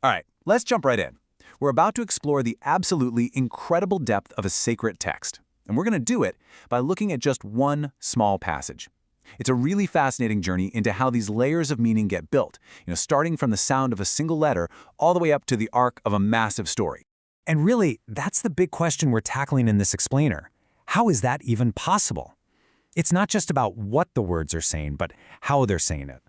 All right, let's jump right in. We're about to explore the absolutely incredible depth of a sacred text, and we're going to do it by looking at just one small passage. It's a really fascinating journey into how these layers of meaning get built, starting from the sound of a single letter all the way up to the arc of a massive story. And really, that's the big question we're tackling in this explainer. How is that even possible? It's not just about what the words are saying, but how they're saying it.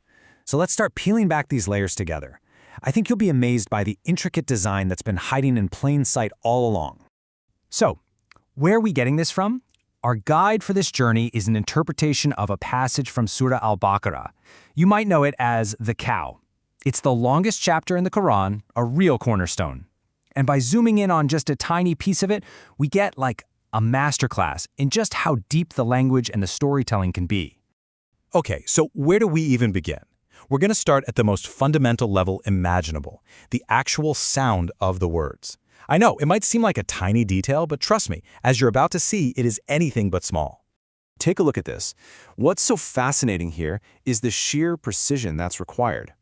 So let's start peeling back these layers together. I think you'll be amazed by the intricate design that's been hiding in plain sight all along. So, where are we getting this from? Our guide for this journey is an interpretation of a passage from Surat Al-Baqarah. You might know it as the cow. It's the longest chapter in the Quran, a real cornerstone. And by zooming in on just a tiny piece of it, we get like a masterclass in just how deep the language and the storytelling can be. Okay, so where do we even begin? We're going to start at the most fundamental level imaginable, the actual sound of the words. I know, it might seem like a tiny detail, but trust me, as you're about to see, it is anything but small. Take a look at this. What's so fascinating here is the sheer precision that's required.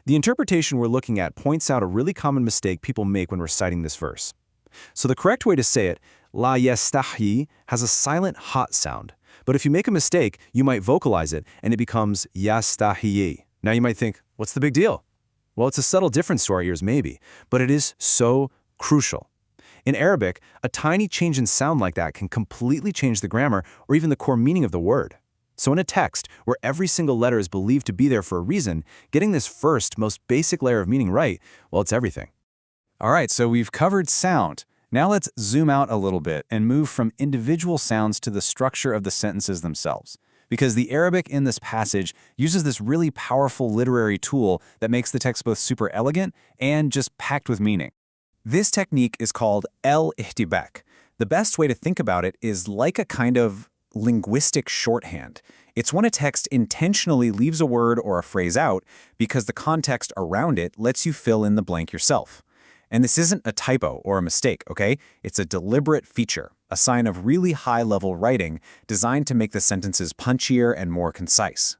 The interpretation we're looking at points out a really common mistake people make when reciting this verse. So the correct way to say it, la yastahi, has a silent hot sound. But if you make a mistake, you might vocalize it and it becomes yastahiyi. Now you might think, what's the big deal? Well, it's a subtle difference to our ears maybe, but it is so crucial. In Arabic, a tiny change in sound like that can completely change the grammar or even the core meaning of the word. So in a text where every single letter is believed to be there for a reason, getting this first, most basic layer of meaning right, well, it's everything. All right, so we've covered sound. Now let's zoom out a little bit and move from individual sounds to the structure of the sentences themselves. Because the Arabic in this passage uses this really powerful literary tool that makes the text both super elegant and just packed with meaning. This technique is called al-ihtibak. The best way to think about it is like a kind of linguistic shorthand. It's when a text intentionally leaves a word or a phrase out because the context around it lets you fill in the blank yourself. And this isn't a typo or a mistake, okay? It's a deliberate feature, a sign of really high-level writing designed to make the sentences punchier and more concise.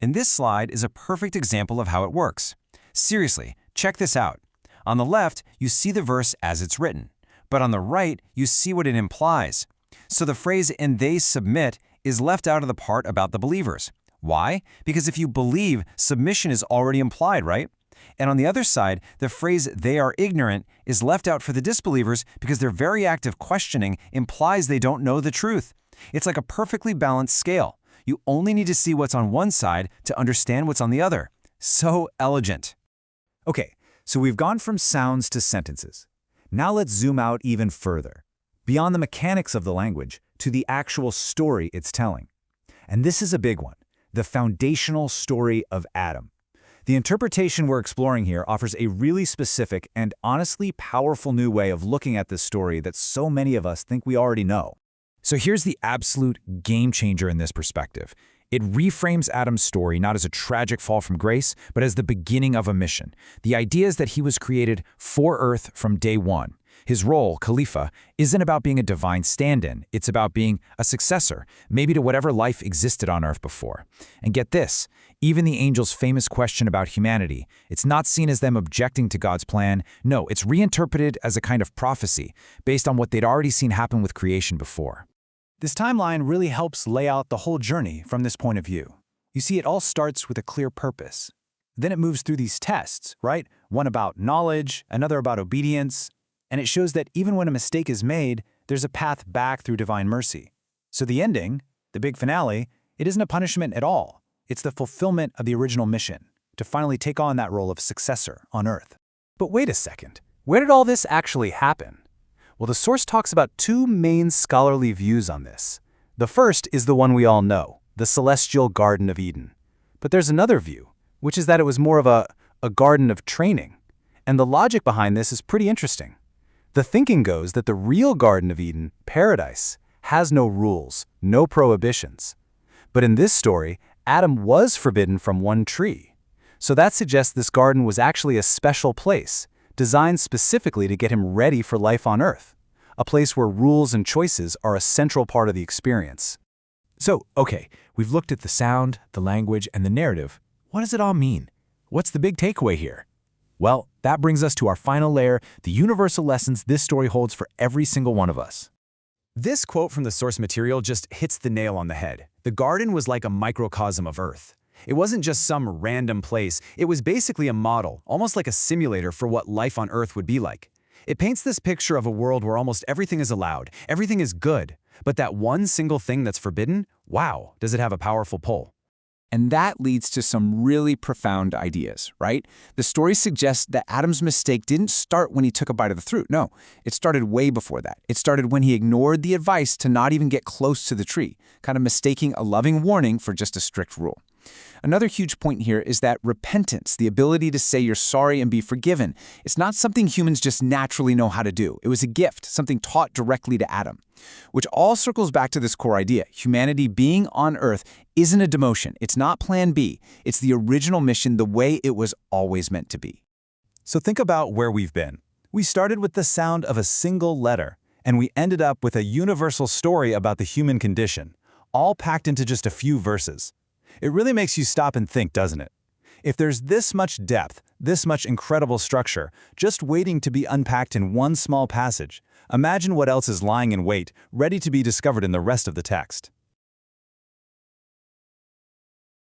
And this slide is a perfect example of how it works. Seriously, check this out. On the left, you see the verse as it's written, but on the right, you see what it implies. So the phrase, "and they submit," is left out of the part about the believers. Why? Because if you believe, submission is already implied, right? And on the other side, the phrase, "they are ignorant," is left out for the disbelievers because their very act of questioning implies they don't know the truth. It's like a perfectly balanced scale. You only need to see what's on one side to understand what's on the other. So elegant. Okay, so we've gone from sounds to sentences. Now let's zoom out even further, beyond the mechanics of the language to the actual story it's telling. And this is a big one, the foundational story of Adam. The interpretation we're exploring here offers a really specific and honestly powerful new way of looking at this story that so many of us think we already know. So here's the absolute game changer in this perspective. It reframes Adam's story not as a tragic fall from grace, but as the beginning of a mission. The idea is that he was created for Earth from day one. His role, Khalifa, isn't about being a divine stand-in. It's about being a successor, maybe to whatever life existed on Earth before. And get this, even the angels' famous question about humanity, it's not seen as them objecting to God's plan. No, it's reinterpreted as a kind of prophecy, based on what they'd already seen happen with creation before. This timeline really helps lay out the whole journey from this point of view. You see, it all starts with a clear purpose. Then it moves through these tests, right? One about knowledge, another about obedience, and it shows that even when a mistake is made, there's a path back through divine mercy. So the ending, the big finale, it isn't a punishment at all. It's the fulfillment of the original mission, to finally take on that role of successor on Earth. But wait a second, where did all this actually happen? Well, the source talks about two main scholarly views on this. The first is the one we all know, the celestial Garden of Eden. But there's another view, which is that it was more of a garden of training. And the logic behind this is pretty interesting. The thinking goes that the real Garden of Eden, paradise, has no rules, no prohibitions. But in this story, Adam was forbidden from one tree. So that suggests this garden was actually a special place, designed specifically to get him ready for life on Earth, a place where rules and choices are a central part of the experience. So, okay, we've looked at the sound, the language, and the narrative. What does it all mean? What's the big takeaway here? Well, That brings us to our final layer, the universal lessons this story holds for every single one of us. This quote from the source material just hits the nail on the head. The garden was like a microcosm of Earth. It wasn't just some random place, it was basically a model, almost like a simulator for what life on Earth would be like. It paints this picture of a world where almost everything is allowed, everything is good, but that one single thing that's forbidden, wow, does it have a powerful pull. And that leads to some really profound ideas, right? The story suggests that Adam's mistake didn't start when he took a bite of the fruit. No, it started way before that. It started when he ignored the advice to not even get close to the tree, kind of mistaking a loving warning for just a strict rule. Another huge point here is that repentance, the ability to say you're sorry and be forgiven, it's not something humans just naturally know how to do. It was a gift, something taught directly to Adam. Which all circles back to this core idea. Humanity being on Earth isn't a demotion. It's not plan B. It's the original mission, the way it was always meant to be. So think about where we've been. We started with the sound of a single letter, and we ended up with a universal story about the human condition, all packed into just a few verses. It really makes you stop and think, doesn't it? If there's this much depth, this much incredible structure, just waiting to be unpacked in one small passage, imagine what else is lying in wait, ready to be discovered in the rest of the text.